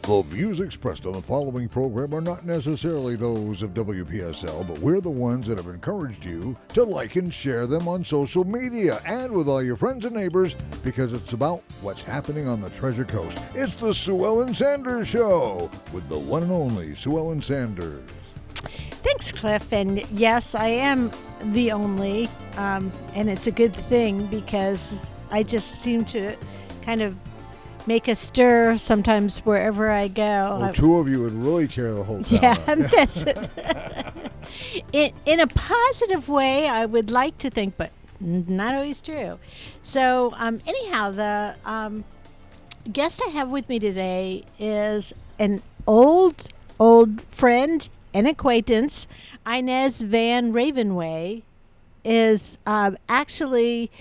The views expressed on the following program are not necessarily those of WPSL, but we're the ones that have encouraged you to like and share them on social media and with all your friends and neighbors because it's about what's happening on the Treasure Coast. It's the Sue Ellen Sanders Show with the one and only Sue Ellen Sanders. Thanks, Cliff. And yes, I am the only, and it's a good thing because I just seem to kind of make a stir sometimes wherever I go. Well, two of you would really tear the whole town Yeah, up. that's it. In a positive way, I would like to think, but not always true. So anyhow, the guest I have with me today is an old friend and acquaintance. Inez Van Ravenway is actually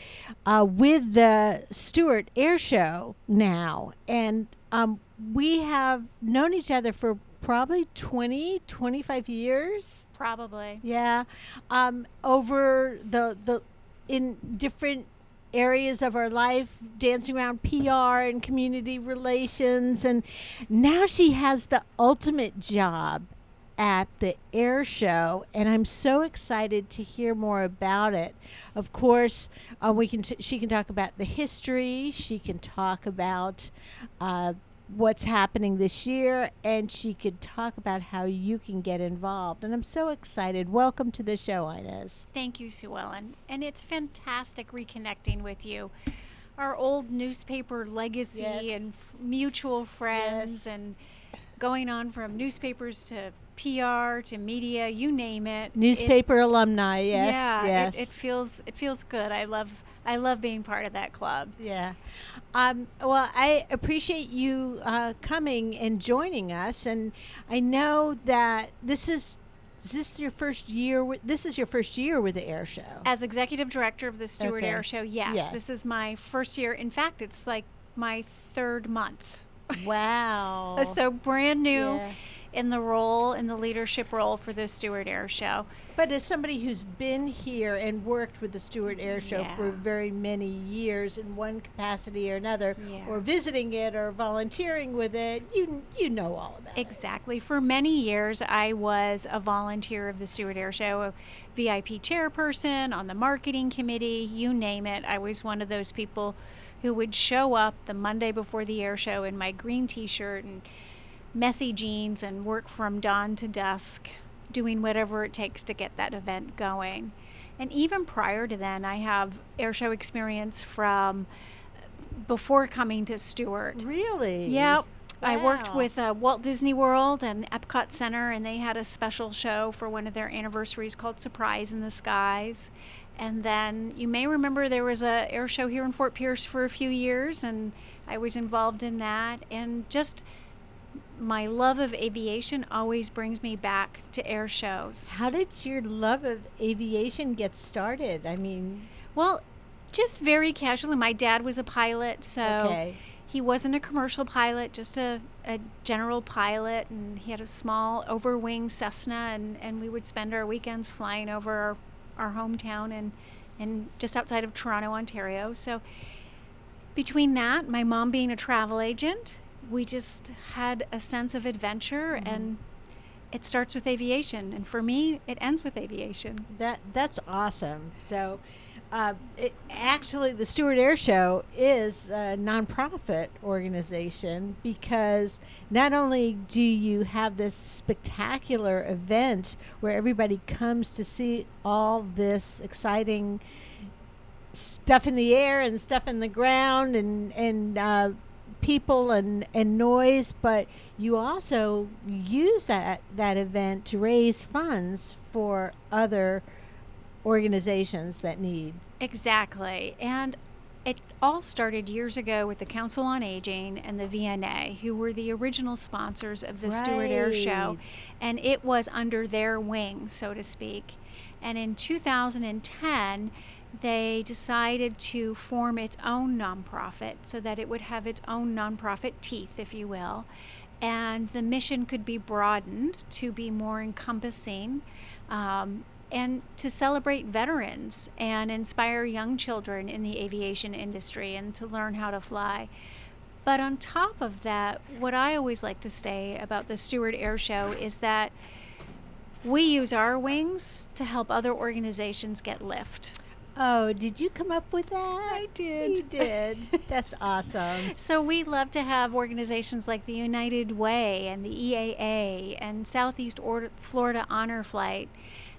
with the STUART Air Show now. And we have known each other for probably 20, 25 years. Probably. Yeah. Over the in different areas of our life, dancing around PR and community relations. And now she has the ultimate job at the air show, and I'm so excited to hear more about it. Of course, she can talk about the history, she can talk about what's happening this year, and she could talk about how you can get involved. And I'm so excited. Welcome to the show, Inez. Thank you, Sue Ellen. And it's fantastic reconnecting with you. Our old newspaper legacy and mutual friends and going on from newspapers to PR to media, you name it. Newspaper alumni, yes. Yeah, yes. It feels good. I love being part of that club. Yeah. Well, I appreciate you coming and joining us, and I know that this is your first year. This is your first year with the air show. As executive director of the STUART Okay. Air Show, yes, this is my first year. In fact, it's like my third month. Wow. So brand new. Yeah. In the leadership role for the STUART Air Show. But as somebody who's been here and worked with the STUART Air Show Yeah. for very many years in one capacity or another, or visiting it or volunteering with it, you know all about it. Exactly. For many years, I was a volunteer of the STUART Air Show, a VIP chairperson on the marketing committee, you name it. I was one of those people who would show up the Monday before the air show in my green T-shirt and messy jeans and work from dawn to dusk, doing whatever it takes to get that event going. And even prior to then, I have air show experience from before coming to STUART. Really? Yeah. Wow. I worked with Walt Disney World and Epcot Center, and they had a special show for one of their anniversaries called Surprise in the Skies. And then you may remember there was a air show here in Fort Pierce for a few years, and I was involved in that. And just my love of aviation always brings me back to air shows. How did your love of aviation get started? I mean, well, just very casually. My dad was a pilot, so he wasn't a commercial pilot, just a general pilot, and he had a small overwing Cessna, and we would spend our weekends flying over our hometown and just outside of Toronto, Ontario. So between that, my mom being a travel agent, we just had a sense of adventure, and it starts with aviation. And for me, it ends with aviation. That's awesome. So actually, the STUART Air Show is a nonprofit organization because not only do you have this spectacular event where everybody comes to see all this exciting stuff in the air and stuff in the ground and people and noise, but you also use that event to raise funds for other organizations that need. Exactly. And it all started years ago with the Council on Aging and the VNA, who were the original sponsors of the STUART Air Show. And it was under their wing, so to speak. And in 2010, they decided to form its own nonprofit so that it would have its own nonprofit teeth, if you will. And the mission could be broadened to be more encompassing, and to celebrate veterans and inspire young children in the aviation industry and to learn how to fly. But on top of that, what I always like to say about the Stewart Air Show is that we use our wings to help other organizations get lift. Oh, did you come up with that? I did. You did. That's awesome. So we love to have organizations like the United Way and the EAA and Southeast Florida Honor Flight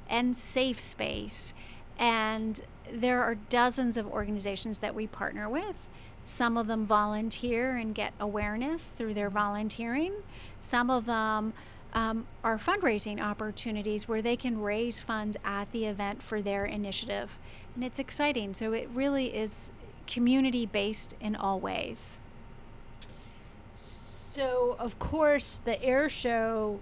and Safe Space. And there are dozens of organizations that we partner with. Some of them volunteer and get awareness through their volunteering. Some of them are fundraising opportunities where they can raise funds at the event for their initiative. And it's exciting. So it really is community-based in all ways. So, of course, the air show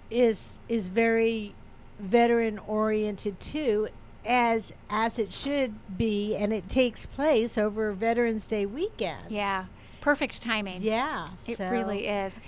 is very veteran-oriented too, as it should be, and it takes place over Veterans Day weekend. Yeah, perfect timing. Yeah, It really is.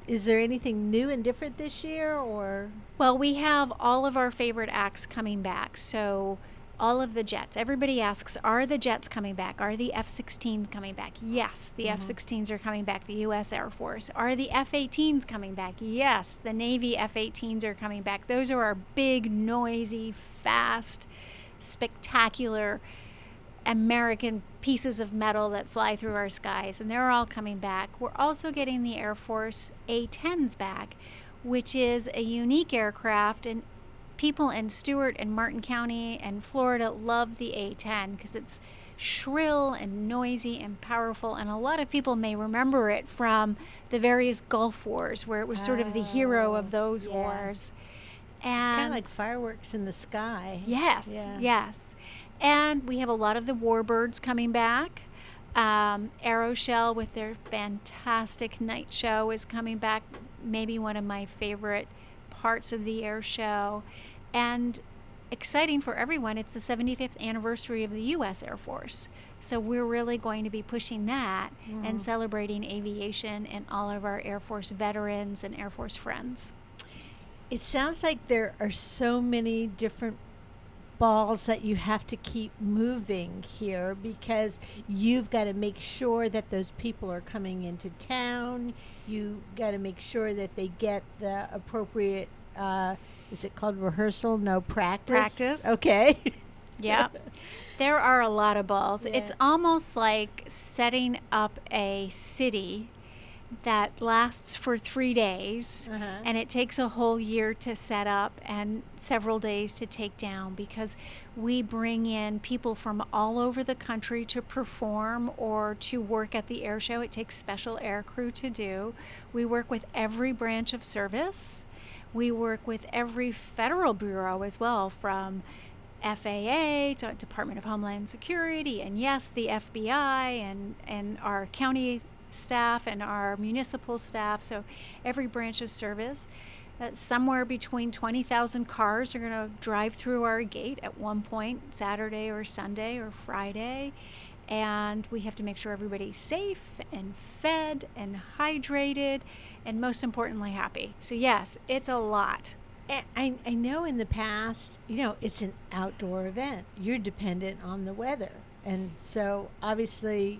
Is there anything new and different this year, or? Well, we have all of our favorite acts coming back. So all of the jets. Everybody asks, are the jets coming back? Are the F-16s coming back? Yes, the F-16s are coming back, the U.S. Air Force. Are the F-18s coming back? Yes, the Navy F-18s are coming back. Those are our big, noisy, fast, spectacular American pieces of metal that fly through our skies, and they're all coming back. We're also getting the Air Force A-10s back, which is a unique aircraft, and people in Stewart and Martin County and Florida love the A-10 because it's shrill and noisy and powerful, and a lot of people may remember it from the various Gulf Wars where it was sort of the hero of those wars. And it's kind of like fireworks in the sky. Yes, yes. And we have a lot of the warbirds coming back. Aeroshell with their fantastic night show is coming back, maybe one of my favorite parts of the air show. And exciting for everyone, it's the 75th anniversary of the U.S. Air Force. So we're really going to be pushing that and celebrating aviation and all of our Air Force veterans and Air Force friends. It sounds like there are so many different balls that you have to keep moving here, because you've got to make sure that those people are coming into town. You got to make sure that they get the appropriate, is it called rehearsal? No, practice. Practice. Okay. Yeah. There are a lot of balls. Yeah. It's almost like setting up a city that lasts for 3 days, and it takes a whole year to set up and several days to take down, because we bring in people from all over the country to perform or to work at the air show. It takes special air crew to do. We work with every branch of service. We work with every federal bureau as well, from FAA to Department of Homeland Security, and yes, the FBI and our county staff and our municipal staff, so every branch of service. Somewhere between 20,000 cars are going to drive through our gate at one point, Saturday or Sunday or Friday, and we have to make sure everybody's safe and fed and hydrated and most importantly happy. So yes, it's a lot. I know in the past, it's an outdoor event. You're dependent on the weather, and so obviously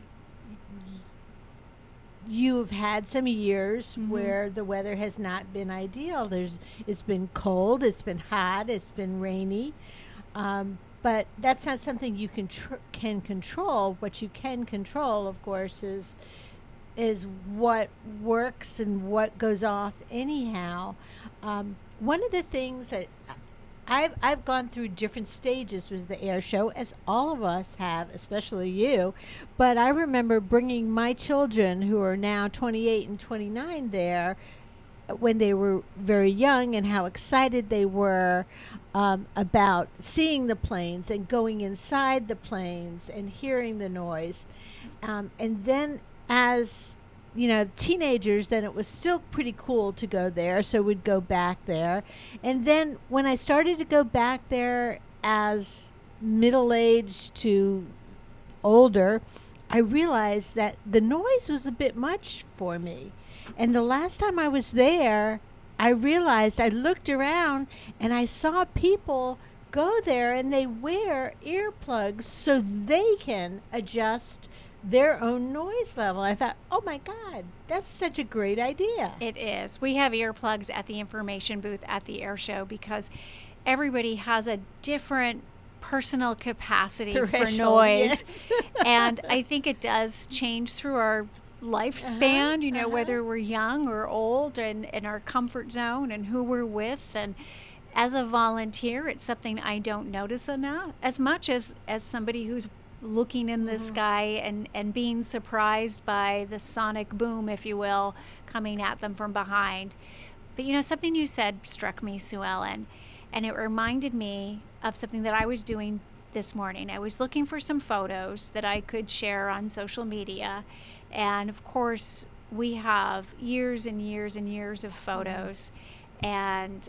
you've had some years where the weather has not been ideal. It's been cold, it's been hot, it's been rainy, but that's not something you can control. What you can control, of course, is what works and what goes off anyhow. One of the things that I've gone through different stages with the air show, as all of us have, especially you. But I remember bringing my children, who are now 28 and 29, there when they were very young, and how excited they were about seeing the planes and going inside the planes and hearing the noise. And then as teenagers, then it was still pretty cool to go there, so we'd go back there. And then when I started to go back there as middle-aged to older, I realized that the noise was a bit much for me. And the last time I was there, I realized, I looked around and I saw people go there and they wear earplugs so they can adjust their own noise level. I thought, oh my God, that's such a great idea. It is. We have earplugs at the information booth at the air show because everybody has a different personal capacity for Threshold, noise. yes. And I think it does change through our lifespan, whether we're young or old, and in our comfort zone and who we're with. And as a volunteer, it's something I don't notice enough as much as somebody who's looking in the sky and being surprised by the sonic boom, if you will, coming at them from behind. But something you said struck me, Sue Ellen, and it reminded me of something that I was doing this morning. I was looking for some photos that I could share on social media, and of course we have years and years and years of photos and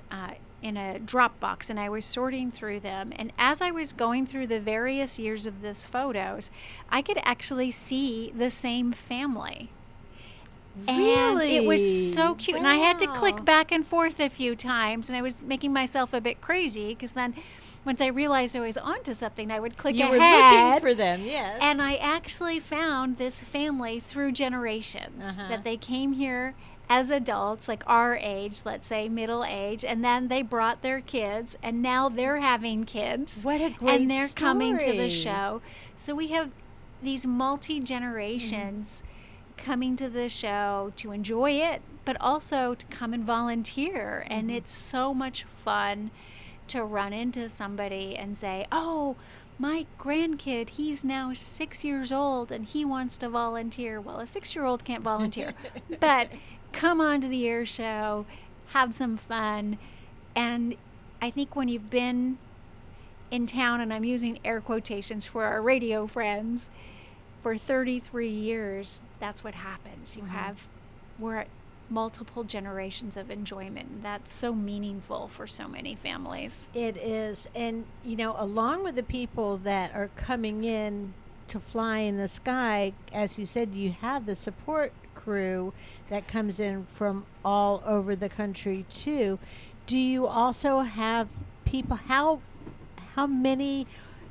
in a Dropbox, and I was sorting through them, and as I was going through the various years of these photos, I could actually see the same family. And it was so cute. And I had to click back and forth a few times, and I was making myself a bit crazy because then once I realized I was onto something, I would click You ahead. were looking for them, yes. And I actually found this family through generations, that they came here as adults, like our age, let's say middle age, and then they brought their kids, and now they're having kids. What a great And they're coming to the story. show. So we have these multi-generations coming to the show to enjoy it, but also to come and volunteer. And it's so much fun to run into somebody and say, oh, my grandkid, he's now 6 years old and he wants to volunteer. Well, a 6-year-old can't volunteer, but come on to the air show, have some fun. And I think when you've been in town, and I'm using air quotations for our radio friends, for 33 years, that's what happens. We're at multiple generations of enjoyment. And that's so meaningful for so many families. It is. And, along with the people that are coming in to fly in the sky, as you said, you have the support crew that comes in from all over the country too. Do you also have people, how many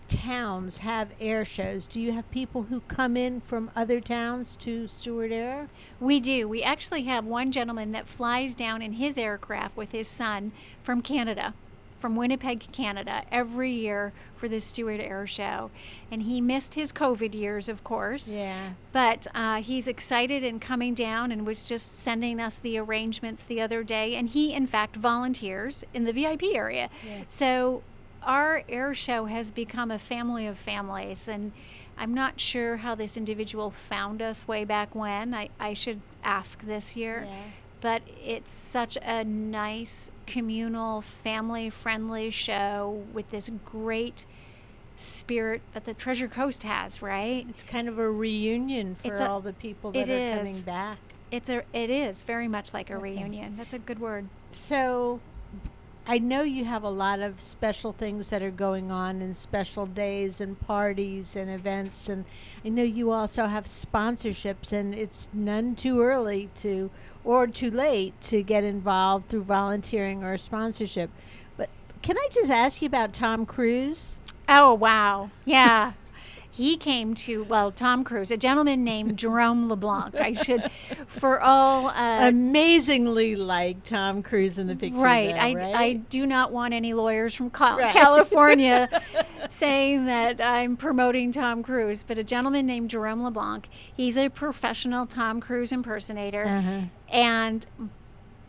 towns have air shows? Do you have people who come in from other towns to Stewart Air? We do. We actually have one gentleman that flies down in his aircraft with his son from Canada, from Winnipeg, Canada, every year for the Stewart Air Show. And he missed his COVID years, of course. Yeah. But he's excited and coming down and was just sending us the arrangements the other day. And he, in fact, volunteers in the VIP area. Yeah. So our air show has become a family of families, and I'm not sure how this individual found us way back when. I should ask this year. Yeah. But it's such a nice, communal, family-friendly show with this great spirit that the Treasure Coast has, right? It's kind of a reunion for all the people that are coming back. It is very much like a reunion. That's a good word. So I know you have a lot of special things that are going on, and special days and parties and events, and I know you also have sponsorships, and it's none too early or too late to get involved through volunteering or sponsorship. But can I just ask you about Tom Cruise? Oh, wow. Yeah. He came to, Tom Cruise, a gentleman named Jerome LeBlanc. I should, for all... amazingly like Tom Cruise in the picture. Right. Though, right? I do not want any lawyers from California saying that I'm promoting Tom Cruise, but a gentleman named Jerome LeBlanc. He's a professional Tom Cruise impersonator. And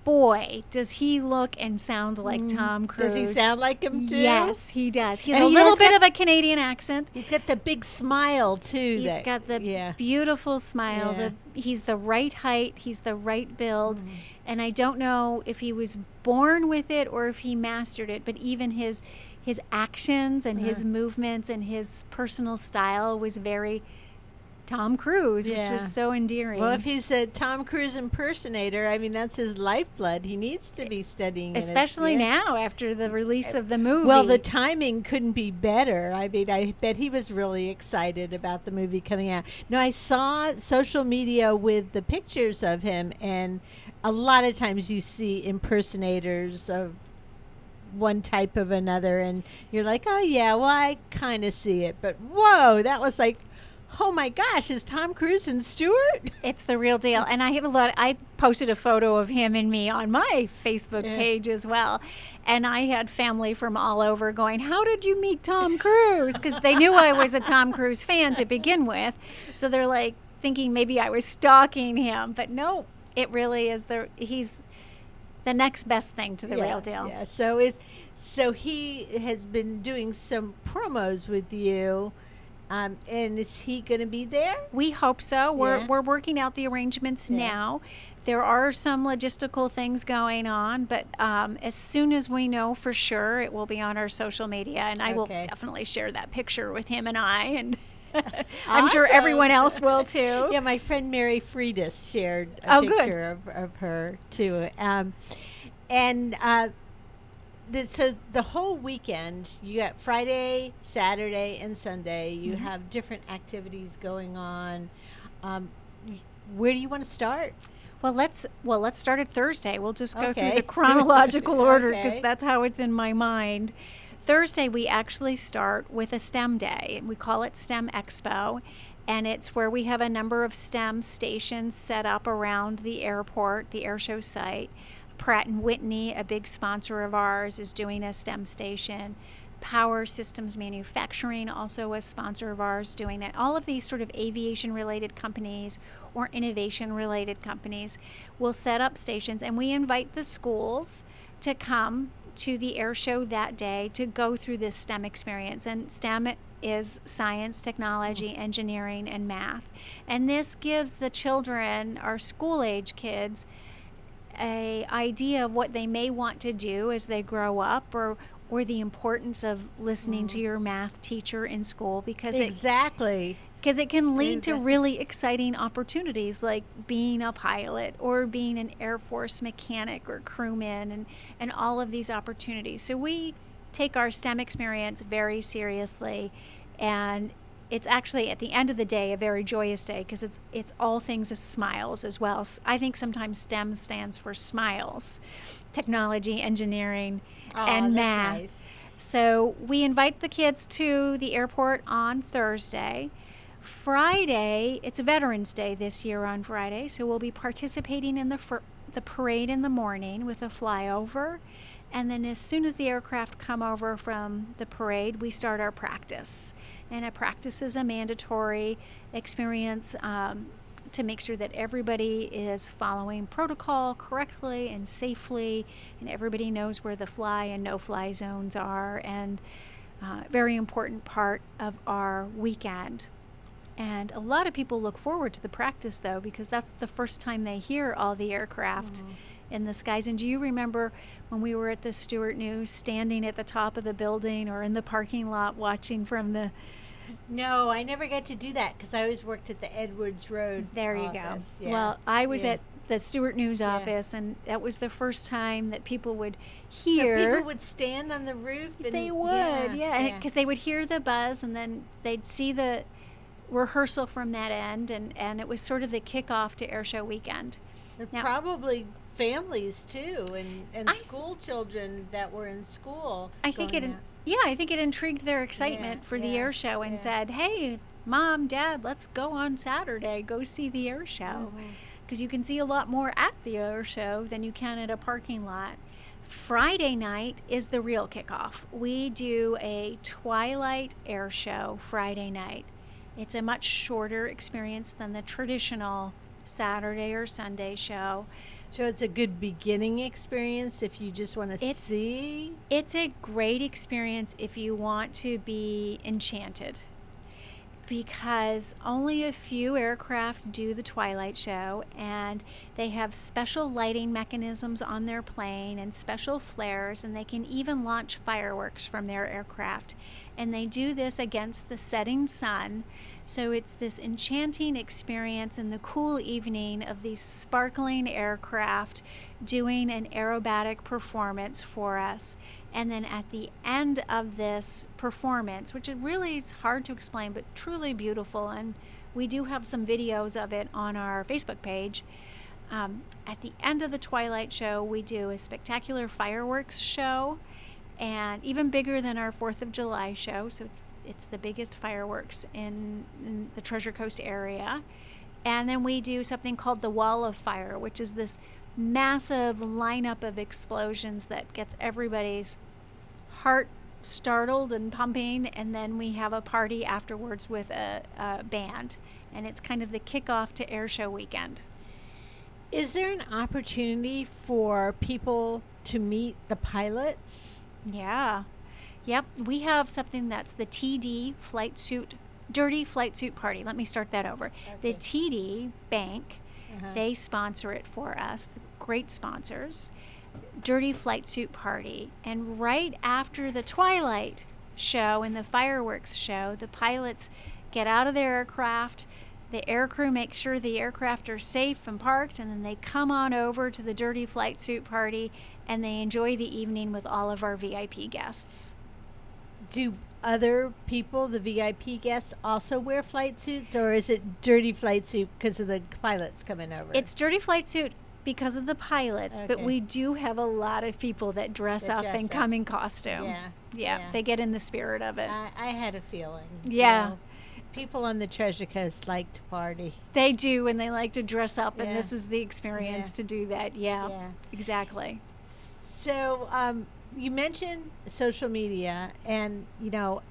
boy, does he look and sound like Tom Cruise. Does he sound like him too? Yes, he does. He has a little bit of a Canadian accent. He's got the big smile too. He's got the beautiful smile. Yeah. He's the right height. He's the right build. And I don't know if he was born with it or if he mastered it, but even his actions and his movements and his personal style was very Tom Cruise, which was so endearing. Well, if he's a Tom Cruise impersonator, I mean, that's his lifeblood. He needs to be studying especially now after the release of the movie. Well, the timing couldn't be better. I mean, I bet he was really excited about the movie coming out. No, I saw social media with the pictures of him, and a lot of times you see impersonators of one type of another, and you're like, oh, yeah, well, I kind of see it. But, whoa, that was like oh my gosh, is Tom Cruise and Stewart? It's the real deal. And I posted a photo of him and me on my Facebook page as well. And I had family from all over going, how did you meet Tom Cruise? Because they knew I was a Tom Cruise fan to begin with. So they're like thinking maybe I was stalking him. But no, it really is he's the next best thing to the real deal. Yeah, so he has been doing some promos with you. And is he going to be there? We hope so. We're working out the arrangements now. There are some logistical things going on, but as soon as we know for sure, it will be on our social media, and I will definitely share that picture with him and I, and I'm sure everyone else will too. Yeah, my friend Mary Friedis shared a picture of her too. So the whole weekend, you got Friday, Saturday, and Sunday. You have different activities going on. Where do you want to start? Well, let's start at Thursday. We'll just go through the chronological order because that's how it's in my mind. Thursday, we actually start with a STEM day. We call it STEM Expo, and it's where we have a number of STEM stations set up around the airport, the airshow site. Pratt & Whitney, a big sponsor of ours, is doing a STEM station. Power Systems Manufacturing, also a sponsor of ours, doing it. All of these sort of aviation-related companies or innovation-related companies will set up stations, and we invite the schools to come to the air show that day to go through this STEM experience. And STEM is science, technology, engineering, and math. And this gives the children, our school-age kids, a idea of what they may want to do as they grow up, or the importance of listening to your math teacher in school, because it can lead to really exciting opportunities like being a pilot or being an Air Force mechanic or crewman, and all of these opportunities. So we take our STEM experience very seriously, and it's actually at the end of the day a very joyous day because it's all things as smiles as well. I think sometimes STEM stands for smiles, technology, engineering, and math. Nice. So we invite the kids to the airport on Thursday. Friday, it's a Veterans Day this year on Friday, so we'll be participating in the parade in the morning with a flyover. And then as soon as the aircraft come over from the parade, we start our practice. And a practice is a mandatory experience to make sure that everybody is following protocol correctly and safely, and everybody knows where the fly and no-fly zones are, and very important part of our weekend. And a lot of people look forward to the practice, though, because that's the first time they hear all the aircraft in the skies. And do you remember when we were at the Stuart News standing at the top of the building or in the parking lot watching from the... No, I never got to do that because I always worked at the Edwards Road There you office. go. Yeah. Well, I was at the Stuart News office, and that was the first time that people would hear. So people would stand on the roof? And they would, because they would hear the buzz, and then they'd see the rehearsal from that end, and it was sort of the kickoff to Airshow Weekend. Now, probably families too, and school children that were in school. I think it intrigued their excitement for the air show and said, "Hey, Mom, Dad, let's go on Saturday, go see the air show," because you can see a lot more at the air show than you can at a parking lot. Friday night is the real kickoff. We do a twilight air show Friday night. It's a much shorter experience than the traditional Saturday or Sunday show. So it's a good beginning experience if you just want to see? It's a great experience if you want to be enchanted, because only a few aircraft do the twilight show, and they have special lighting mechanisms on their plane and special flares, and they can even launch fireworks from their aircraft. And they do this against the setting sun. So it's this enchanting experience in the cool evening of these sparkling aircraft doing an aerobatic performance for us. And then at the end of this performance, which it really is hard to explain, but truly beautiful, and we do have some videos of it on our Facebook page. At the end of the Twilight show, we do a spectacular fireworks show, and even bigger than our 4th of July show. So it's It's the biggest fireworks in the Treasure Coast area. And then we do something called the Wall of Fire, which is this massive lineup of explosions that gets everybody's heart startled and pumping. And then we have a party afterwards with a band. And it's kind of the kickoff to Air Show weekend. Is there an opportunity for people to meet the pilots? Yeah. Yep. We have something that's the Dirty Flight Suit Party. Let me start that over. Okay. The TD Bank, they sponsor it for us. Great sponsors. Dirty Flight Suit Party. And right after the Twilight show and the fireworks show, the pilots get out of their aircraft. The aircrew makes sure the aircraft are safe and parked, and then they come on over to the Dirty Flight Suit Party, and they enjoy the evening with all of our VIP guests. Do other people, the VIP guests, also wear flight suits, or is it Dirty Flight Suit because of the pilots coming over? It's Dirty Flight Suit because of the pilots, but Okay. we do have a lot of people that dress up and come in costume. Yeah, they get in the spirit of it. I had a feeling. Yeah. You know, people on the Treasure Coast like to party. They do, and they like to dress up, and Yeah. this is the experience Yeah. to do that. Yeah, exactly. So, you mentioned social media, and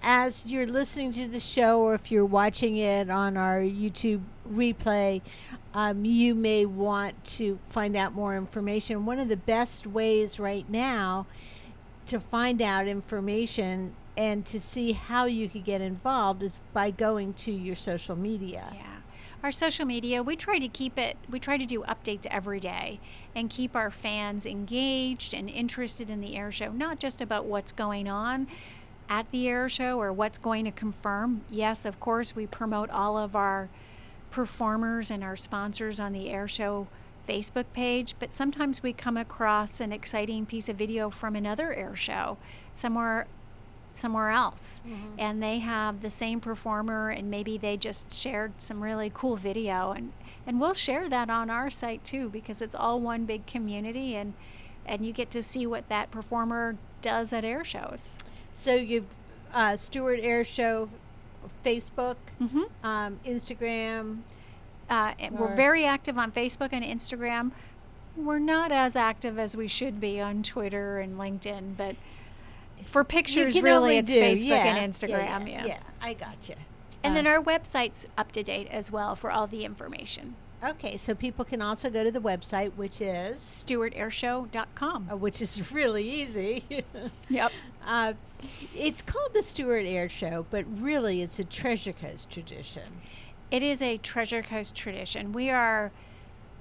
as you're listening to the show, or if you're watching it on our YouTube replay, you may want to find out more information. One of the best ways right now to find out information and to see how you could get involved is by going to your social media. Yeah. Our social media, we try to do updates every day and keep our fans engaged and interested in the air show, not just about what's going on at the air show or what's going to confirm. Yes, of course, we promote all of our performers and our sponsors on the air show Facebook page, but sometimes we come across an exciting piece of video from another air show somewhere else, and they have the same performer, and maybe they just shared some really cool video, and we'll share that on our site too, because it's all one big community, and you get to see what that performer does at air shows. So you've Stewart Air Show Facebook, Instagram. We're very active on Facebook and Instagram. We're not as active as we should be on Twitter and LinkedIn, but for pictures, really, it's Facebook and Instagram. Yeah, I gotcha. And then our website's up to date as well for all the information. Okay, so people can also go to the website, which is StuartAirShow.com. Which is really easy. Yep. It's called the Stewart Air Show, but really it's a Treasure Coast tradition. It is a Treasure Coast tradition. We are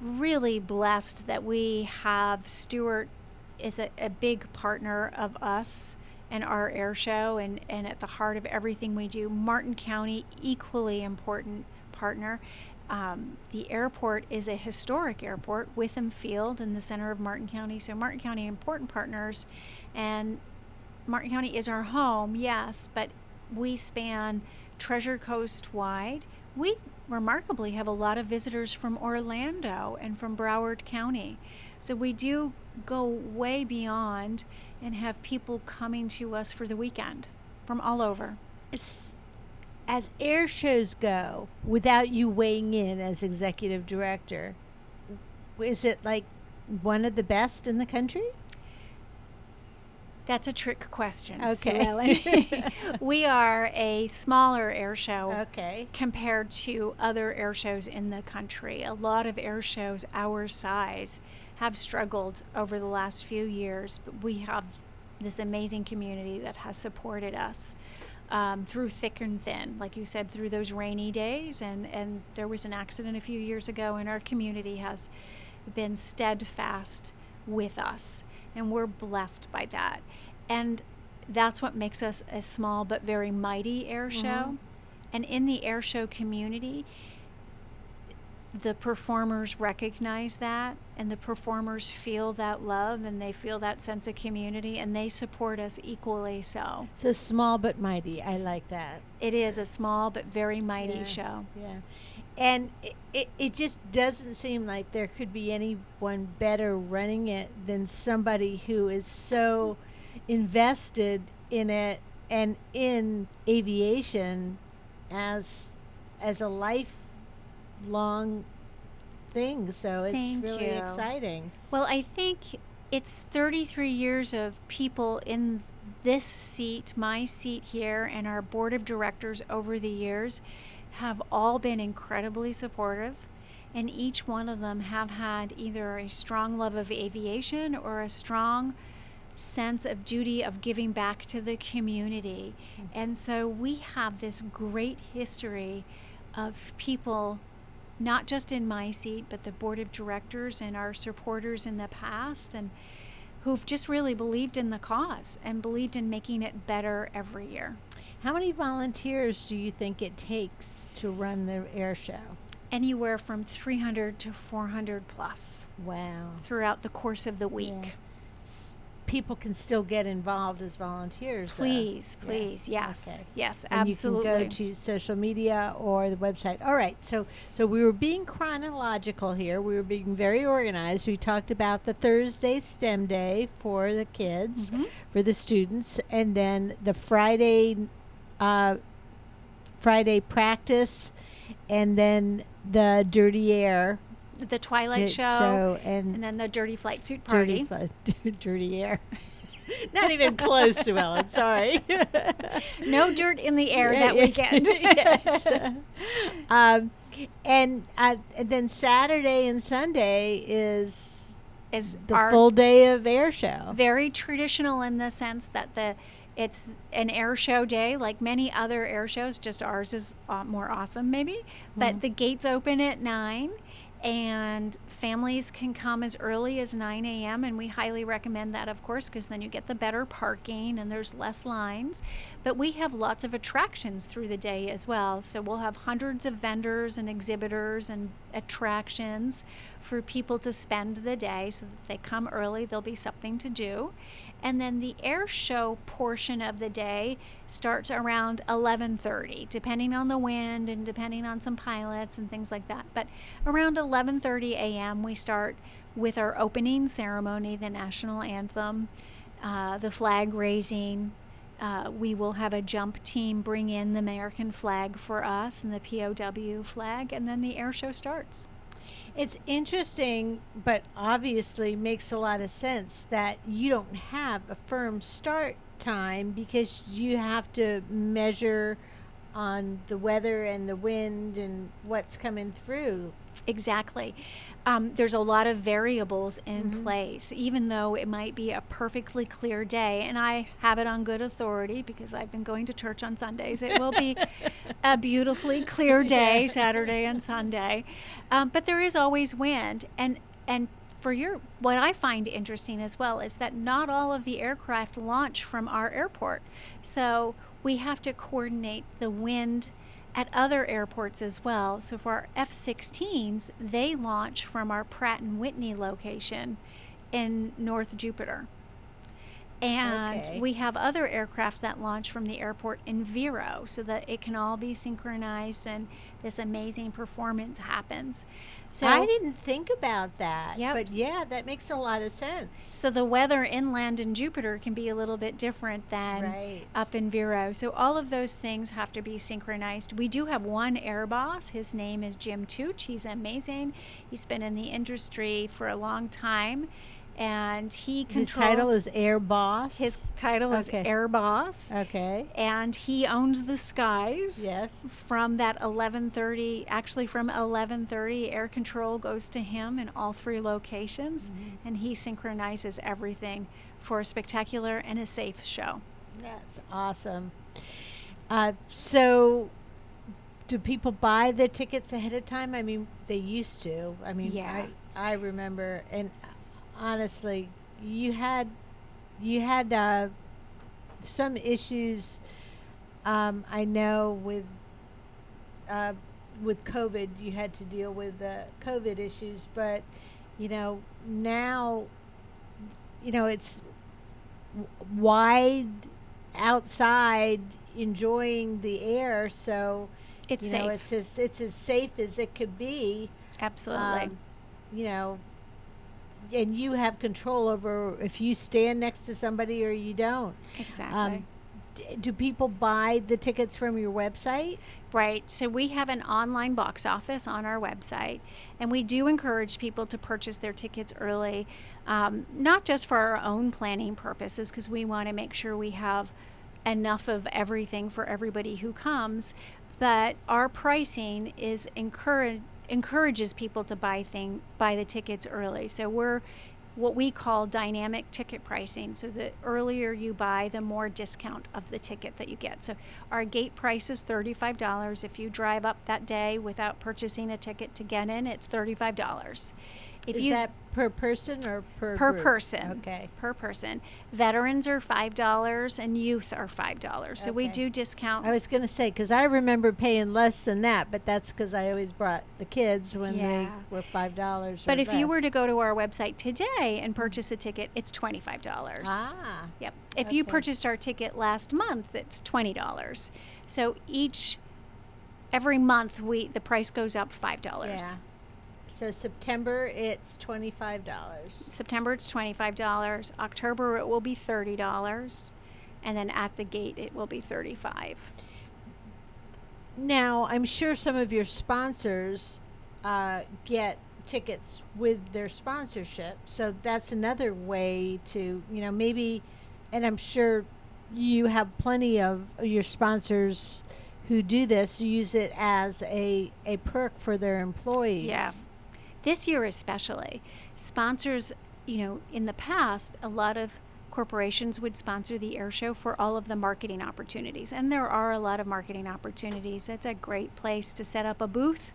really blessed that we have Stewart is a big partner of us and our air show, and at the heart of everything we do. Martin County, equally important partner. The airport is a historic airport, Witham Field in the center of Martin County. So Martin County, important partners, and Martin County is our home, yes, but we span Treasure Coast wide. We remarkably have a lot of visitors from Orlando and from Broward County. So we do go way beyond and have people coming to us for the weekend from all over. As air shows go, without you weighing in as executive director, is it like one of the best in the country? That's a trick question. Okay. We are a smaller air show Okay. compared to other air shows in the country. A lot of air shows our size have struggled over the last few years, but we have this amazing community that has supported us through thick and thin, like you said, through those rainy days. And there was an accident a few years ago, and our community has been steadfast with us, and we're blessed by that. And that's what makes us a small but very mighty air show. And in the air show community, the performers recognize that, and the performers feel that love, and they feel that sense of community, and they support us equally so. So small but mighty. I like that. It is a small but very mighty show. Yeah. And it just doesn't seem like there could be anyone better running it than somebody who is so invested in it and in aviation as a lifelong thing. So it's Thank really you. exciting. Well, I think it's 33 years of people in this seat, my seat here, and our board of directors over the years have all been incredibly supportive, and each one of them have had either a strong love of aviation or a strong sense of duty of giving back to the community. And so we have this great history of people, not just in my seat, but the board of directors and our supporters in the past, and who've just really believed in the cause and believed in making it better every year. How many volunteers do you think it takes to run the air show? Anywhere from 300 to 400 plus Wow. throughout the course of the week. Yeah. People can still get involved as volunteers. Please, Yeah. please, yes, Okay. yes, And absolutely. you can go to social media or the website. All right, so we were being chronological here. We were being very organized. We talked about the Thursday STEM day for the kids, Mhm. for the students, and then the Friday practice, and then the dirty air The Twilight Show, and and then the Dirty Flight Suit Party. dirty air. Not even close to Ellen. Sorry. No dirt in the air Yeah, that yeah. weekend. Yes. And then Saturday and Sunday is Is the our full day of air show. very traditional in the sense that it's an air show day like many other air shows, just ours is more awesome maybe. But the gates open at 9, and families can come as early as 9 a.m. and we highly recommend that, of course, because then you get the better parking and there's less lines. But we have lots of attractions through the day as well, so we'll have hundreds of vendors and exhibitors and attractions for people to spend the day. So that if they come early, there'll be something to do. And then the air show portion of the day starts around 11:30, depending on the wind and depending on some pilots and things like that. But around 11:30 a.m. we start with our opening ceremony, the national anthem, the flag raising. We will have a jump team bring in the American flag for us and the POW flag, and then the air show starts. It's interesting, but obviously makes a lot of sense that you don't have a firm start time because you have to measure on the weather and the wind and what's coming through. Exactly. There's a lot of variables in place, even though it might be a perfectly clear day. And I have it on good authority because I've been going to church on Sundays. It will be a beautifully clear day, Saturday and Sunday. But there is always wind. And what I find interesting as well is that not all of the aircraft launch from our airport. So we have to coordinate the wind at other airports as well. So for our F-16s, they launch from our Pratt & Whitney location in North Jupiter. And we have other aircraft that launch from the airport in Vero so that it can all be synchronized and this amazing performance happens. So I didn't think about that. Yep. But yeah, that makes a lot of sense. So the weather inland in Jupiter can be a little bit different than up in Vero. So all of those things have to be synchronized. We do have one air boss. His name is Jim Tooch. He's amazing. He's been in the industry for a long time. And he controls... His title is Air Boss? His title is Air Boss. Okay. And he owns the skies. Yes. From that 11:30, actually from 11:30, air control goes to him in all 3 locations. And he synchronizes everything for a spectacular and a safe show. That's awesome. So do people buy the tickets ahead of time? I mean, they used to. I mean, Yeah. I remember, and honestly, you had some issues. I know with COVID, you had to deal with the COVID issues, but now, it's wide outside, enjoying the air, so It's safe. It's as safe as it could be. Absolutely. And you have control over if you stand next to somebody or you don't. Exactly. do people buy the tickets from your website? Right. So we have an online box office on our website, and we do encourage people to purchase their tickets early, not just for our own planning purposes, because we want to make sure we have enough of everything for everybody who comes, but our pricing is encourages people to buy the tickets early. So we're what we call dynamic ticket pricing. So the earlier you buy, the more discount of the ticket that you get. So our gate price is $35. If you drive up that day without purchasing a ticket to get in, it's $35. Is that per person or per group? person? Okay. Per person. Veterans are $5 and youth are $5. So we Okay. do discount. I was going to say, because I remember paying less than that, but that's because I always brought the kids when they Yeah. were $5. But or if you were less. to go to our website today and purchase a ticket, it's $25. Ah. Yep. If you Okay. purchased our ticket last month, it's $20. So every month the price goes up $5. Yeah. So September, it's $25. September it's $25. October it will be $30, and then at the gate it will be $35. Now, I'm sure some of your sponsors get tickets with their sponsorship. So that's another way to, maybe, and I'm sure you have plenty of your sponsors who do this, use it as a perk for their employees. Yeah. This year especially, sponsors, in the past, a lot of corporations would sponsor the air show for all of the marketing opportunities. And there are a lot of marketing opportunities. It's a great place to set up a booth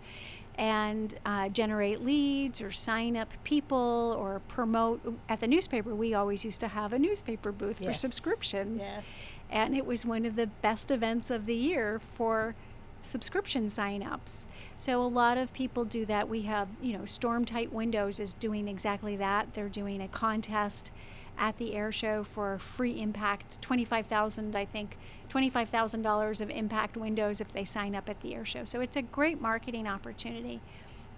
and generate leads or sign up people or promote. At the newspaper, we always used to have a newspaper booth for Yes. subscriptions. Yes. And it was one of the best events of the year for subscription sign-ups. So a lot of people do that. We have, Storm Tight Windows is doing exactly that. They're doing a contest at the air show for free impact, $25,000 of impact windows if they sign up at the air show. So it's a great marketing opportunity.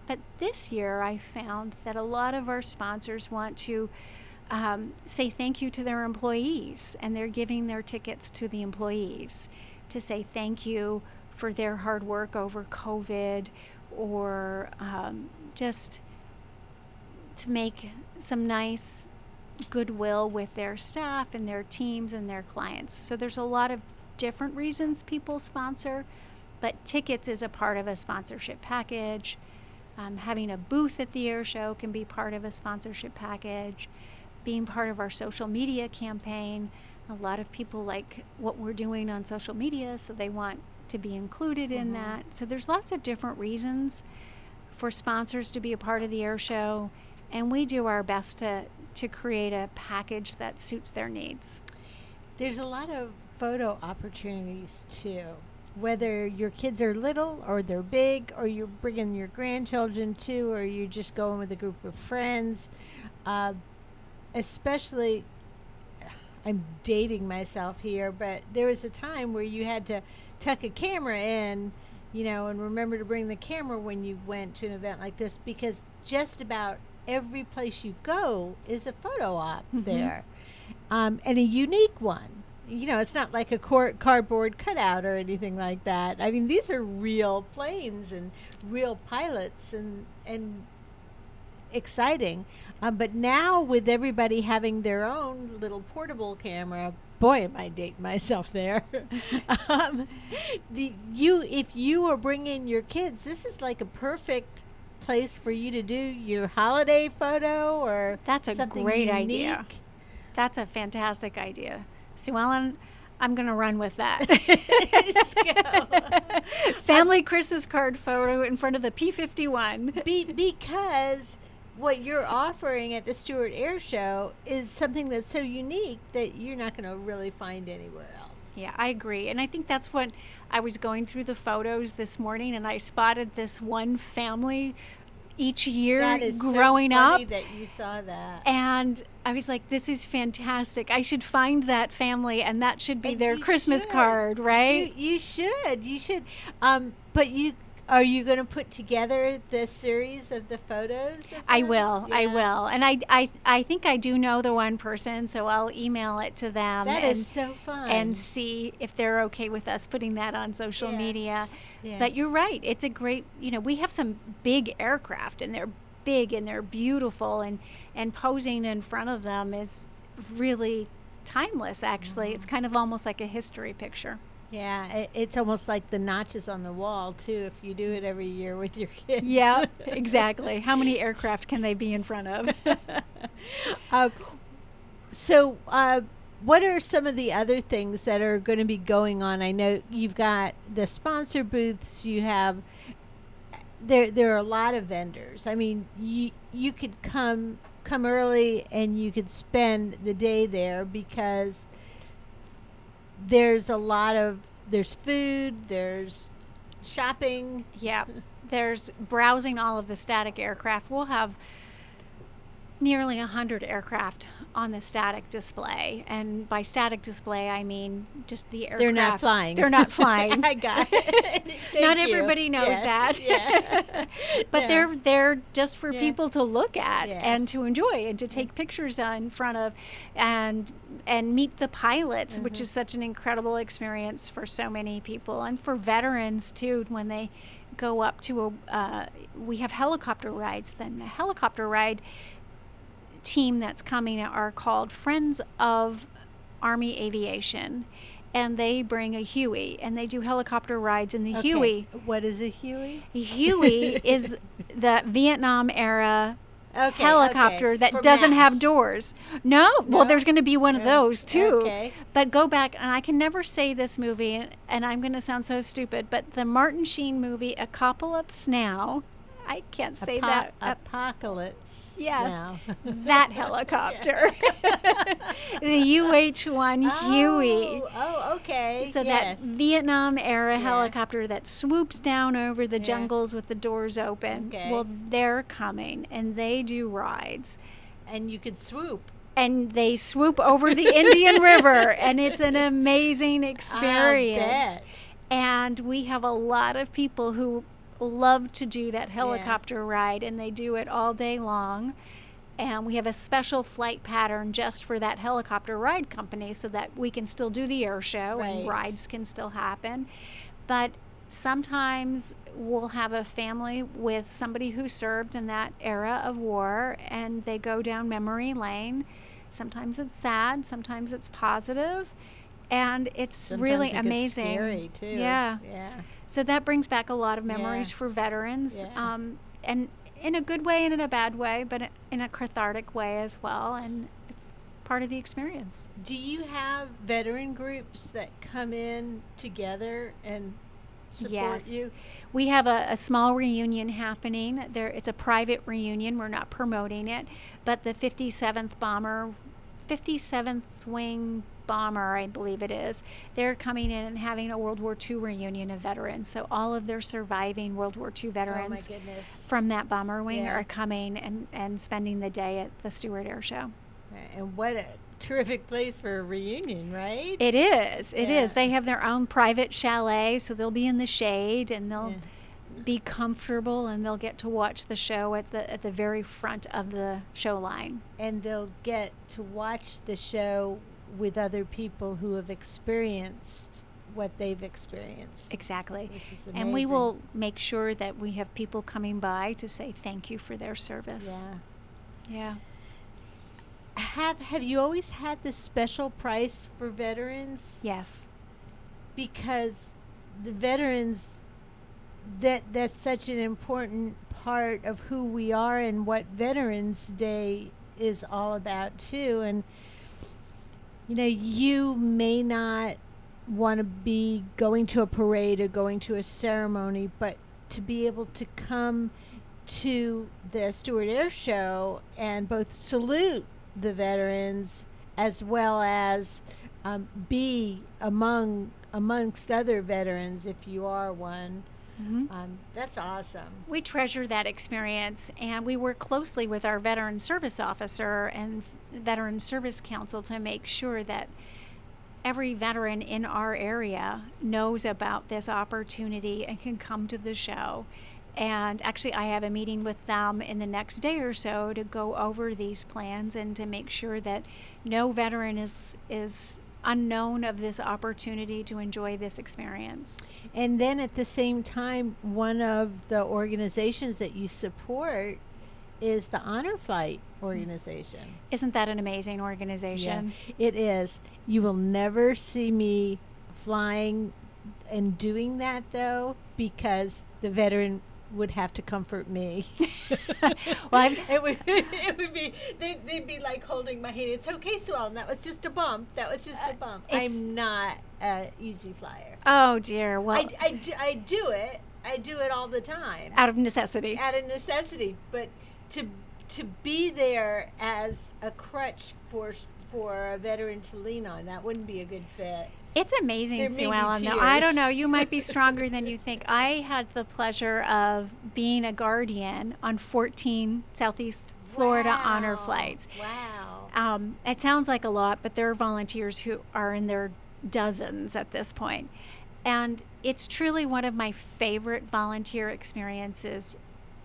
But this year I found that a lot of our sponsors want to say thank you to their employees, and they're giving their tickets to the employees to say thank you for their hard work over COVID, or just to make some nice goodwill with their staff and their teams and their clients. So there's a lot of different reasons people sponsor, but tickets is a part of a sponsorship package. Having a booth at the air show can be part of a sponsorship package. Being part of our social media campaign, a lot of people like what we're doing on social media, so they want to be included in that. So there's lots of different reasons for sponsors to be a part of the air show, and we do our best to create a package that suits their needs. There's a lot of photo opportunities too, whether your kids are little or they're big, or you're bringing your grandchildren too, or you're just going with a group of friends. Especially, I'm dating myself here, but there was a time where you had to tuck a camera in, and remember to bring the camera when you went to an event like this, because just about every place you go is a photo op there, and a unique one. It's not like a cardboard cutout or anything like that. I mean, these are real planes and real pilots and exciting. But now with everybody having their own little portable camera, boy, am I dating myself there. If you are bringing your kids, this is like a perfect place for you to do your holiday photo, or That's a something great unique. idea. That's a fantastic idea. Sue Ellen, I'm going to run with that. Let's go. Family Christmas card photo in front of the P-51. Because what you're offering at the Stewart Air Show is something that's so unique that you're not going to really find anywhere else. Yeah, I agree. And I think that's what I was going through the photos this morning, and I spotted this one family each year That is growing so funny up. that you saw that. And I was like, this is fantastic. I should find that family, and that should be And their you Christmas should. card, right? You should. But Are you going to put together the series of the photos? I will. I Yeah. will. And I think I do know the one person, so I'll email it to them. That is so fun. And see if they're okay with us putting that on social Yeah. media. Yeah. But you're right. It's a great, we have some big aircraft, and they're big and they're beautiful, and posing in front of them is really timeless, actually. It's kind of almost like a history picture. Yeah, it's almost like the notches on the wall, too, if you do it every year with your kids. Yeah, exactly. How many aircraft can they be in front of? So, what are some of the other things that are going to be going on? I know you've got the sponsor booths. You have there are a lot of vendors. I mean, you could come early and you could spend the day there because there's food, there's shopping. Yeah, there's browsing all of the static aircraft. We'll have nearly 100 aircraft on the static display. And by static display, I mean just the aircraft. They're not flying. They're not flying. I got it. Not Thank you. everybody knows Yes. that. Yeah. But Yeah. they're just for Yeah. people to look at Yeah. and to enjoy and to take pictures in front of and meet the pilots, which is such an incredible experience for so many people, and for veterans too, when they go up to we have helicopter rides. Then the helicopter ride team that's coming are called Friends of Army Aviation, and they bring a Huey, and they do helicopter rides in the Okay. Huey. What is a Huey? Huey is the Vietnam era Okay, helicopter okay. that For doesn't have MASH. doors. No? Well, there's going to be one of those too. Okay. But go back, and I can never say this movie, and I'm going to sound so stupid, but the Martin Sheen movie, Apocalypse Now, I can't say that. Apocalypse. Yes, Now. that helicopter. The UH-1 Huey. Oh, okay. So yes. that Vietnam era Yeah. helicopter that swoops down over the Yeah. jungles with the doors open. Okay. Well, they're coming, and they do rides. And you could swoop. And they swoop over the Indian River, and it's an amazing experience. I'll bet. And we have a lot of people who love to do that helicopter ride, and they do it all day long. And we have a special flight pattern just for that helicopter ride company so that we can still do the air show and Right. rides can still happen. But sometimes we'll have a family with somebody who served in that era of war, and they go down memory lane. Sometimes it's sad, sometimes it's positive, and it's Sometimes really it gets amazing. scary too. Yeah. Yeah. So that brings back a lot of memories Yeah. for veterans, Yeah. and in a good way and in a bad way, but in a cathartic way as well, and it's part of the experience. Do you have veteran groups that come in together and support Yes. you? We have a small reunion happening. It's a private reunion. We're not promoting it, but the 57th Wing Bomber, I believe it is, they're coming in and having a World War II reunion of veterans. So all of their surviving World War II veterans Oh my goodness. from that bomber wing Yeah. are coming and spending the day at the Stewart Air Show. And what a terrific place for a reunion, right? It is. It Yeah. is. They have their own private chalet, so they'll be in the shade and they'll be comfortable, and they'll get to watch the show at the very front of the show line. And they'll get to watch the show with other people who have experienced what they've experienced. Exactly. Which is And we amazing. will make sure that we have people coming by to say thank you for their service. Yeah. Yeah. Have you always had this special price for veterans? Yes. Because the veterans, that's such an important part of who we are and what Veterans Day is all about too. And you may not want to be going to a parade or going to a ceremony, but to be able to come to the Stewart Air Show and both salute the veterans as well as be amongst other veterans if you are one. That's awesome. We treasure that experience, and we work closely with our Veteran Service Officer and Veteran Service Council to make sure that every veteran in our area knows about this opportunity and can come to the show. And actually, I have a meeting with them in the next day or so to go over these plans and to make sure that no veteran is unknown of this opportunity to enjoy this experience. And then at the same time, one of the organizations that you support is the Honor Flight organization. Isn't that an amazing organization? Yeah, it is. You will never see me flying and doing that, though, because the veteran would have to comfort me. Well, it would be they'd be like holding my hand. It's okay, Sue Ellen. That was just a bump. That was just a bump. I'm not an easy flyer. Oh dear. Well, I do it. I do it all the time. Out of necessity. Out of necessity, but to be there as a crutch for a veteran to lean on, that wouldn't be a good fit. It's amazing, There may Sue be Ellen. Though. tears. I don't know. You might be stronger than you think. I had the pleasure of being a guardian on 14 Southeast Florida honor Wow. flights. Wow. It sounds like a lot, but there are volunteers who are in their dozens at this point. And it's truly one of my favorite volunteer experiences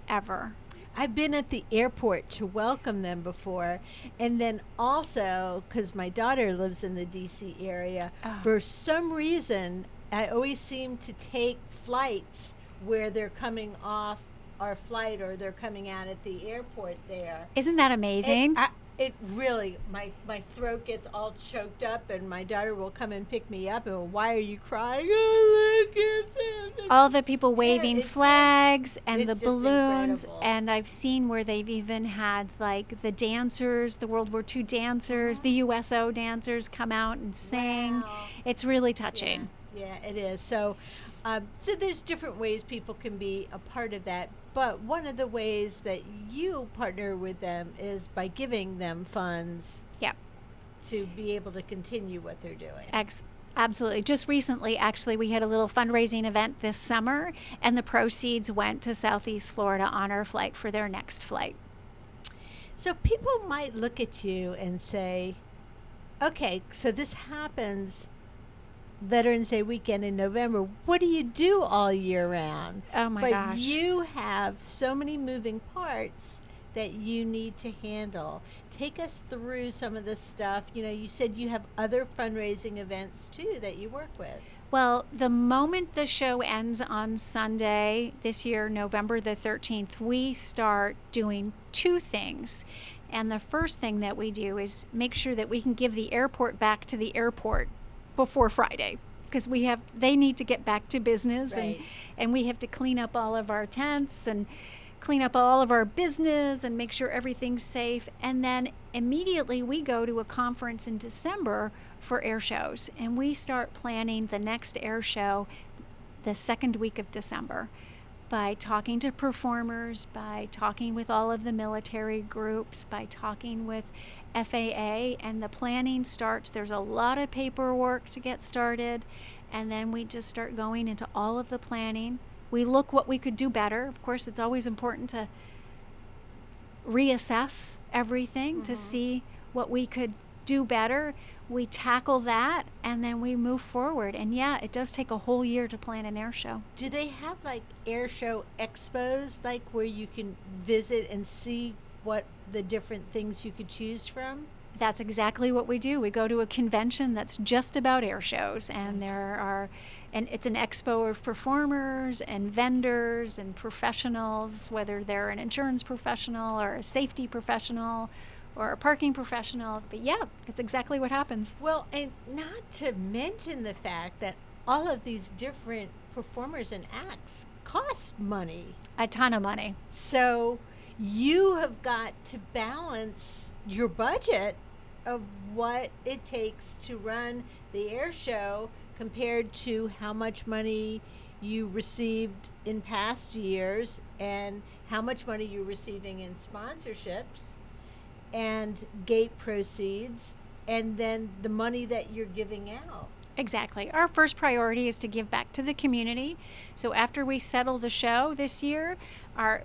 ever. I've been at the airport to welcome them before, and then also because my daughter lives in the DC area, for some reason I always seem to take flights where they're coming off our flight or they're coming out at the airport there. Isn't that amazing? It really, my throat gets all choked up, and my daughter will come and pick me up and, why are you crying? Oh, look at them. All the people waving it's flags and it's the just balloons, incredible. and I've seen where they've even had like the dancers, the World War II dancers, the USO dancers come out and sing. Wow. It's really touching. Yeah, it is. So there's different ways people can be a part of that. But one of the ways that you partner with them is by giving them funds Yep. to be able to continue what they're doing. Absolutely. Just recently, actually, we had a little fundraising event this summer, and the proceeds went to Southeast Florida Honor Flight for their next flight. So people might look at you and say, okay, so this happens Veterans Day weekend in November. What do you do all year round? Oh my but gosh. you have so many moving parts that you need to handle. Take us through some of the stuff. You know, you said you have other fundraising events too that you work with. Well, the moment the show ends on Sunday this year, November the 13th, we start doing two things. And the first thing that we do is make sure that we can give the airport back to the airport before Friday, because they need to get back to business. Right. And we have to clean up all of our tents and clean up all of our business and make sure everything's safe. And then immediately we go to a conference in December for air shows, and we start planning the next air show the second week of December by talking to performers, by talking with all of the military groups, by talking with FAA, and the planning starts. There's a lot of paperwork to get started, and then we just start going into all of the planning. We look what we could do better. Of course, it's always important to reassess everything to see what we could do better. We tackle that, and then we move forward. And yeah, it does take a whole year to plan an air show. Do they have like air show expos, like where you can visit and see what the different things you could choose from? That's exactly what we do. We go to a convention that's just about air shows, and it's an expo of performers and vendors and professionals, whether they're an insurance professional or a safety professional or a parking professional. But yeah, it's exactly what happens. Well, and not to mention the fact that all of these different performers and acts cost money. A ton of money. So you have got to balance your budget of what it takes to run the air show compared to how much money you received in past years and how much money you're receiving in sponsorships and gate proceeds, and then the money that you're giving out. Exactly. Our first priority is to give back to the community. So after we settle the show this year,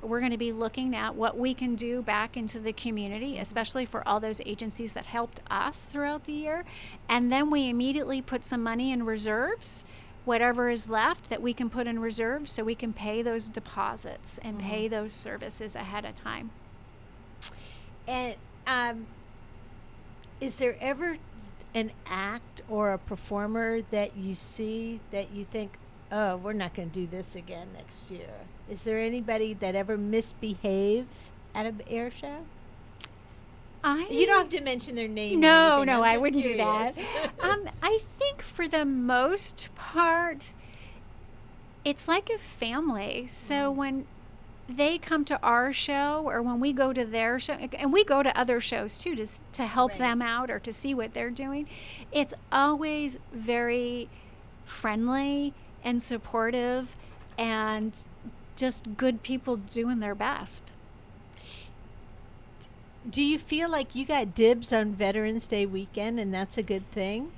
we're going to be looking at what we can do back into the community, especially for all those agencies that helped us throughout the year. And then we immediately put some money in reserves, whatever is left that we can put in reserves, so we can pay those deposits and pay those services ahead of time. And is there ever an act or a performer that you see that you think, oh, we're not going to do this again next year? Is there anybody that ever misbehaves at an air show? You don't have to mention their name. No, or I wouldn't do that. I think for the most part, it's like a family. So when they come to our show, or when we go to their show, and we go to other shows too, to help them out or to see what they're doing, it's always very friendly and supportive and just good people doing their best. Do you feel like you got dibs on Veterans Day weekend, and that's a good thing?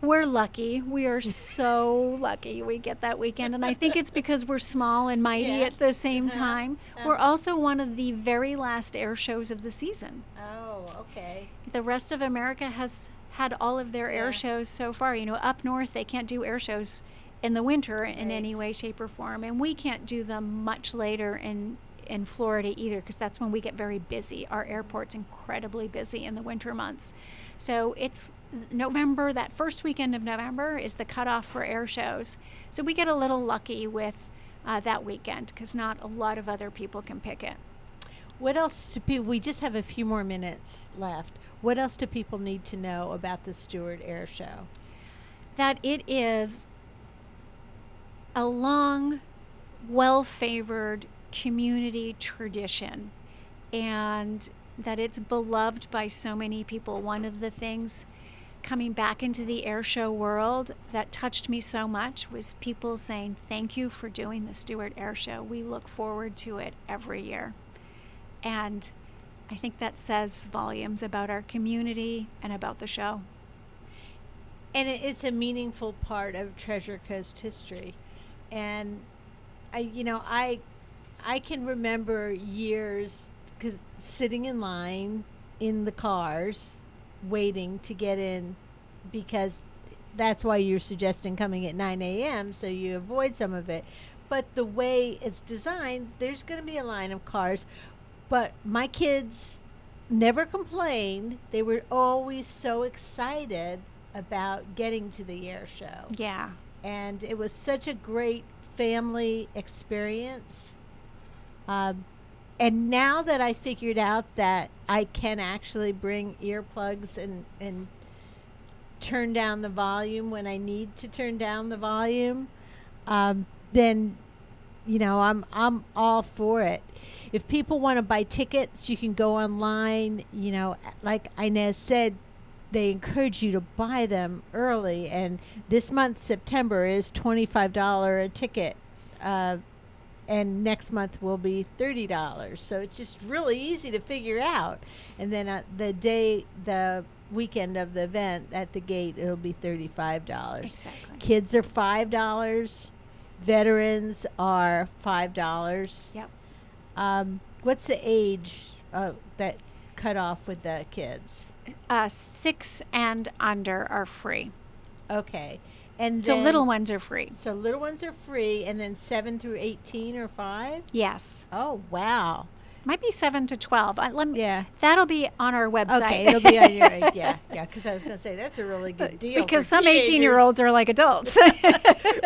We're lucky. We are so lucky we get that weekend. And I think it's because we're small and mighty at the same time. We're also one of the very last air shows of the season. Oh, okay. The rest of America has had all of their air shows so far. You know, up north, they can't do air shows in the winter in any way, shape, or form. And we can't do them much later in Florida either, because that's when we get very busy. Our airport's incredibly busy in the winter months. So it's November, that first weekend of November is the cutoff for air shows. So we get a little lucky with that weekend, because not a lot of other people can pick it. What else do people, we just have a few more minutes left. What else do people need to know about the Stewart Air Show? That it is a long, well-favored community tradition, and that it's beloved by so many people. One of the things coming back into the air show world that touched me so much was people saying, thank you for doing the Stewart Air Show. We look forward to it every year. And I think that says volumes about our community and about the show. And it's a meaningful part of Treasure Coast history. And I can remember years, because sitting in line in the cars waiting to get in, because that's why you're suggesting coming at 9 a.m. so you avoid some of it. But the way it's designed, there's going to be a line of cars. But my kids never complained. They were always so excited about getting to the air show. Yeah. And it was such a great family experience. And now that I figured out that I can actually bring earplugs and turn down the volume when I need to turn down the volume, then I'm all for it. If people want to buy tickets, you can go online. Like Inez said, they encourage you to buy them early. And this month, September, is $25 a ticket. And next month will be $30. So it's just really easy to figure out. And then the weekend of the event at the gate, it'll be $35. Exactly. Kids are $5. Veterans are $5. Yep. What's the age that cut off with the kids? 6 and under are free. Okay. And So then, little ones are free. So little ones are free, and then 7 through 18 are 5? Yes. Oh, wow. Might be 7 to 12. Yeah. That'll be on our website. Okay, it'll be on your, because I was going to say, that's a really good deal. Because for some teenagers. 18-year-olds are like adults.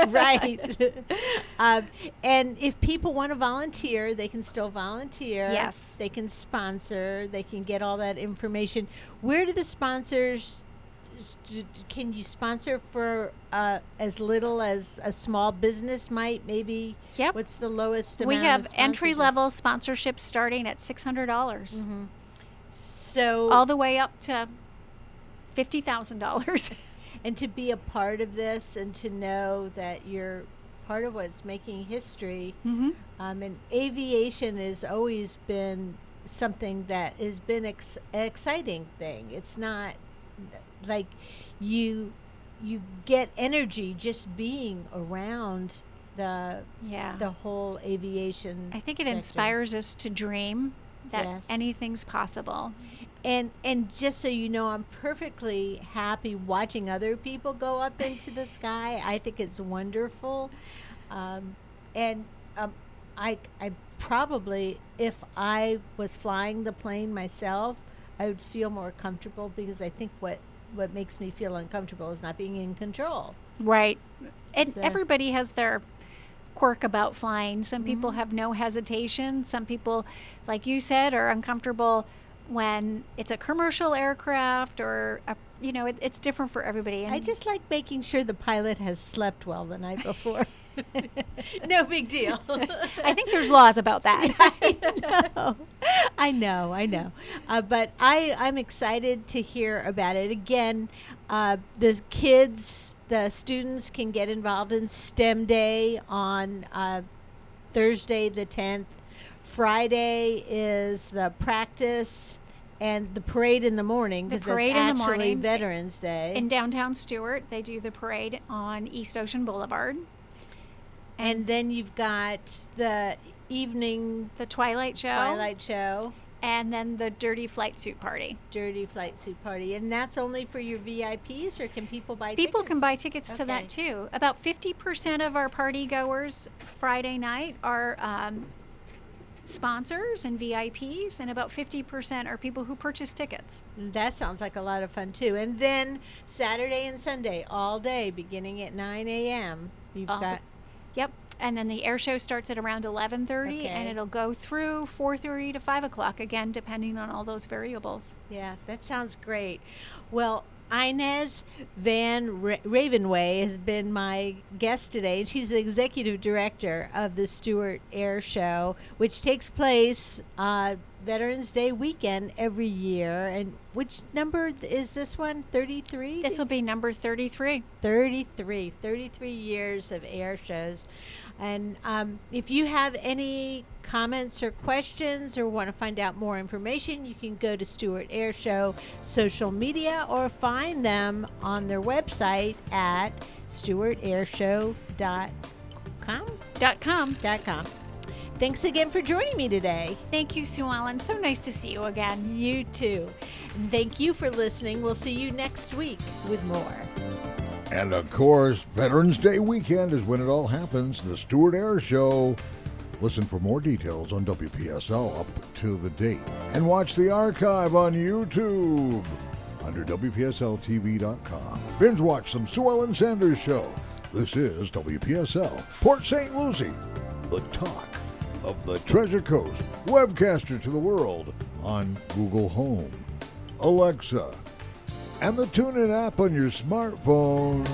Right. And if people want to volunteer, they can still volunteer. Yes. They can sponsor. They can get all that information. Where do the sponsors, can you sponsor for as little as a small business might? Maybe. Yep. What's the lowest amount We have of sponsorship? entry-level sponsorships starting at $600. Mm-hmm. So All the way up to $50,000. And to be a part of this and to know that you're part of what's making history. Mm-hmm. And aviation has always been something that has been an exciting thing. It's not like you you get energy just being around the whole aviation. I think it section. inspires us to dream that Yes. anything's possible. And just so you know, I'm perfectly happy watching other people go up into the sky. I think it's wonderful. I probably, if I was flying the plane myself, I would feel more comfortable, because I think what makes me feel uncomfortable is not being in control. Right. And So- everybody has their quirk about flying. Some Mm-hmm. people have no hesitation. Some people, like you said, are uncomfortable when it's a commercial aircraft, or it's different for everybody. And I just like making sure the pilot has slept well the night before. No big deal. I think there's laws about that. I know. But I'm excited to hear about it. Again, the students can get involved in STEM Day on Thursday the 10th. Friday is the practice and the parade in the morning, The because that's parade in the actually morning. Veterans Day. In downtown Stuart, they do the parade on East Ocean Boulevard. And then you've got the evening The Twilight Show. And then the Dirty Flight Suit Party. Dirty Flight Suit Party. And that's only for your VIPs, or can people buy People tickets? can buy tickets to Okay. that too. About 50% of our party goers Friday night are sponsors and VIPs, and about 50% are people who purchase tickets. That sounds like a lot of fun too. And then Saturday and Sunday, all day, beginning at 9 a.m. You've All got Yep. And then the air show starts at around 11:30, and Okay. it'll go through 4:30 to 5 o'clock, again, depending on all those variables. Yeah, that sounds great. Well, Inez Van Ravenway has been my guest today, and she's the executive director of the Stuart Air Show, which takes place Veterans Day weekend every year. And which number is this one? 33? This will be number 33. 33 years of air shows. And if you have any comments or questions, or want to find out more information, you can go to Stuart Air Show social media, or find them on their website at stuartairshow.com. .com. Thanks again for joining me today. Thank you, Sue Ellen. So nice to see you again. You too. And thank you for listening. We'll see you next week with more. And of course, Veterans Day weekend is when it all happens, the Stuart Air Show. Listen for more details on WPSL up to the date. And watch the archive on YouTube under WPSLTV.com. Binge watch some Sue Ellen Sanders Show. This is WPSL, Port St. Lucie, the talk of the Treasure Coast, webcaster to the world on Google Home, Alexa, and the TuneIn app on your smartphone.